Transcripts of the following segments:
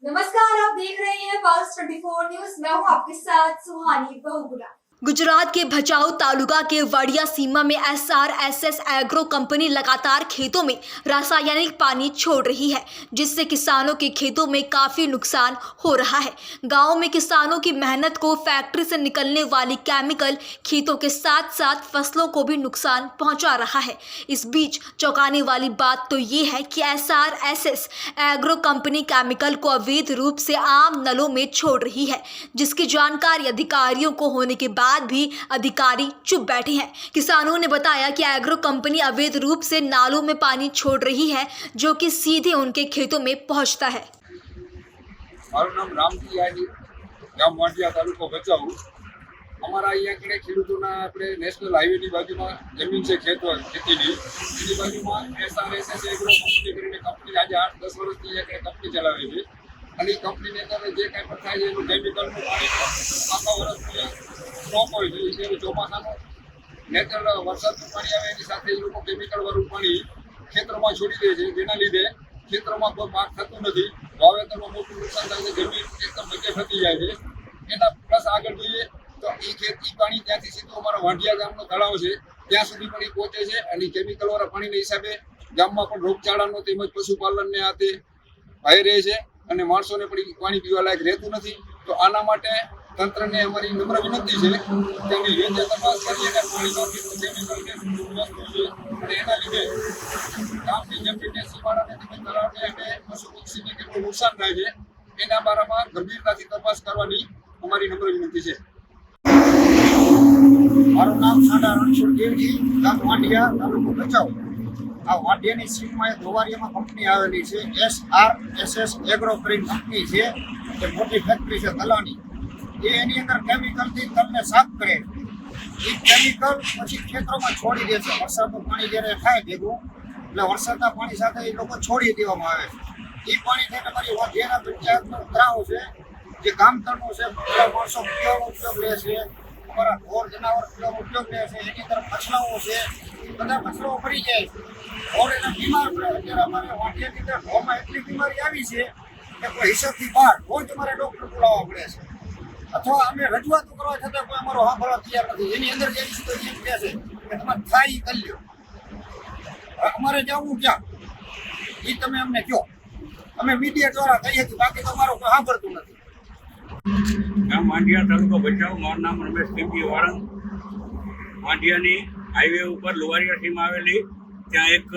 नमस्कार, आप देख रहे हैं पल्स 24 न्यूज। मैं हूं आपके साथ सुहानी बहुगुना। गुजरात के भचाऊ तालुका के वाडिया सीमा में SRSS एग्रो कंपनी लगातार खेतों में रासायनिक पानी छोड़ रही है, जिससे किसानों के खेतों में काफी नुकसान हो रहा है। गांव में किसानों की मेहनत को फैक्ट्री से निकलने वाली केमिकल खेतों के साथ साथ फसलों को भी नुकसान पहुंचा रहा है। इस बीच चौंकाने वाली बात तो ये है कि SRSS एग्रो कंपनी केमिकल को अवैध रूप से आम नलों में छोड़ रही है, जिसकी जानकारी अधिकारियों को होने के बाद भी अधिकारी चुप बैठे हैं। किसानों ने बताया कि एग्रो कंपनी अवैध रूप से नालों में पानी छोड़ रही है, जो कि सीधे उनके खेतों में पहुंचता है। મારું નામ રામજી આજી, ગામ વાંડિયા, તાલુકો ભચાઉ। અમારા અહીંયા કણે ખેડૂતોના આપણે નેશનલ હાઈવેની બાજુમાં જમીન છે ખેતીની, એની બાજુમાં SRSS એગ્રો કંપની કરીને કંપની આજે 8-10 વર્ષથી અહીંયા કણે કંપની ચલાવે છે। અને એ કંપનીની અંદર જે કાંઈ પણ થાય છે એનું કેમિકલનું પાણી આખા વર્ષનું સ્ટોક હોય છે। જ્યારે ચોમાસાનું નેચરલ વરસાદનું પાણી આવે એની સાથે એ લોકો કેમિકલવાળું પાણી ખેતરોમાં છોડી દે છે, જેના લીધે ખેતરોમાં કોઈ પાક થતું નથી, વાવેતરમાં મોટું નુકસાન થાય છે, જમીન એકદમ ભેગે થતી જાય છે। એના પ્લસ આગળ જોઈએ તો એ પાણી ત્યાંથી સીધું અમારા વાંઢિયા ગામનો તળાવ છે ત્યાં સુધી પણ એ પહોંચે છે। અને કેમિકલવાળા પાણીના હિસાબે ગામમાં પણ રોગચાળાનો તેમજ પશુપાલનને આ તે ભય રહે છે અને માણસોને પણ પાણી પીવા લાયક રહેતું નથી। તો આના માટે તંત્રને અમારી નમ્ર વિનંતી છે કે અમે યોગ્ય તપાસ કરી અને પાણીમાં કેટલું કેમિકલ વસ્તુ છે અને એના લીધે ગામની જમીનને સીમાડાને તેમજ તળાવને અને પશુ પક્ષીને કેટલું નુકસાન થાય છે એના બારામાં ગંભીરતાથી તપાસ કરવાની અમારી નમ્ર વિનંતી છે। મારું નામ સાડા રણછોડ દેવજી, ગામ વાંઢિયા, તાલુકો ભચાઉ। આ વાંઢિયાની સીમમાં એક ગોવારિયામાં કંપની આવેલી છે, SRSS એગ્રો કરીને કંપની છે, જે મોટી ફેક્ટરી છે તલાની। એ એની અંદર કેમિકલથી તલને સાફ કરે, એ કેમિકલ પછી ખેતરોમાં છોડી દે છે। વરસાદનું પાણી જ્યારે થાય ભેગું એટલે વરસાદના પાણી સાથે એ લોકો છોડી દેવામાં આવે છે। એ પાણી થઈને અમારી વાંઢિયાના પંચાયતનો તળાવ છે, જે ગામતળનું છે, બધા માણસો પીવાનો ઉપયોગ લે છે, અમારા ઢોર જનાવર પીવાનો ઉપયોગ લે છે, એની અંદર મછલાઓ છે, બધા મછલાઓ મરી જાય છે, ઢોર એના બીમાર પડે। અત્યારે અમારે વાંઢિયાની અંદર ઢોરમાં એટલી બીમારી આવી છે કે કોઈ હિસાબથી બહાર કોઈ તમારે ડૉક્ટર બોલાવવા પડે છે, અથવા અમે રજૂઆતો કરવા છતાં કોઈ અમારો સાંભળવા તૈયાર નથી। એની અંદર જે છે એમ કહે છે કે તમારે થાય એ કરી લો, અમારે જવું ક્યાં એ તમે અમને કહો, અમે મીડિયા દ્વારા કહીએ છીએ, બાકી તમારો કોઈ સાંભળતું નથી। ગામ વાંઢિયા, તાલુકો ભચાઉ। મારું નામ રમેશ કેપી વાળંદ। વાંઢિયાની હાઈવે ઉપર લુવારિયા સીમ આવેલી ત્યાં એક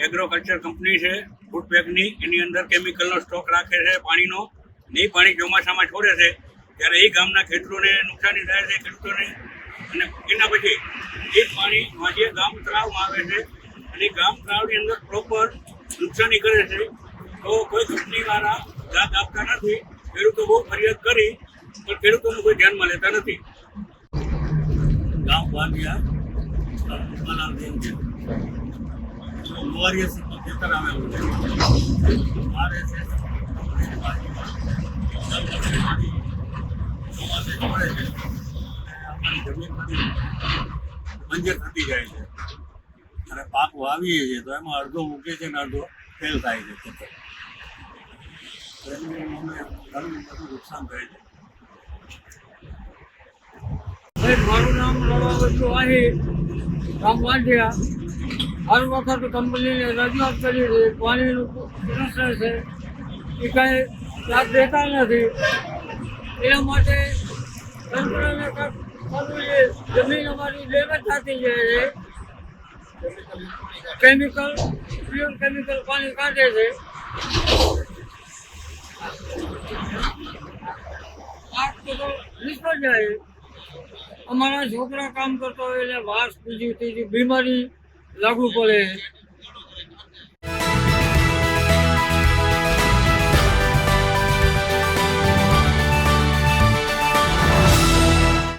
એગ્રોકલ્ચર કંપની છે ફૂડ પેકની, એની અંદર કેમિકલનો સ્ટોક રાખે છે પાણીનો, ને એ પાણી ચોમાસામાં છોડે છે ત્યારે એ ગામના ખેડૂતોને નુકસાની થાય છે ખેડૂતોને। અને એના પછી એ જ પાણી વાંઢિયા ગામ તળાવમાં આવે છે અને ગામ તળાવની અંદર પ્રોપર નુકસાની કરે છે। તો કોઈ કંપનીવાળા દાદ આપતા નથી, ખેડૂતો બહુ ફરિયાદ કરી પણ ખેડૂતોનું કોઈ ધ્યાનમાં લેતા નથી। ગામ વાંઢિયા, નામ દેવ છે, લુવારિયા સીમમાં ખેતર આવેલું છે। RSS ચોમાસે પડે છે અમારી જમીન બધી બંજર થતી જાય છે અને પાક વાવીએ છીએ તો એમાં અડધો ઉગે છે ને અડધો ફેલ થાય છે ખેતર, તો એનું અમને ઘણું બધું નુકસાન થાય છે। મારું નામ લડવા બચ્ચું આહિર, ગામ વાંઢિયા। હર વખત કંપનીને રજૂઆત કરી છે, પાણીનું સમસ્યા છે, એ કાંઈ લાભ દેતા નથી। એના માટે તંત્રને કંઈક કરવું છે। જમીન અમારી ડેમેજ થતી જાય છે, કેમિકલ પ્યોર કેમિકલ પાણી કાઢે છે। પાક તો નિષ્ફળ જાય। અમારા છોકરા કામ કરતા હોય એટલે વાસ બીજી ત્રીજી બીમારી લાગુ પડે।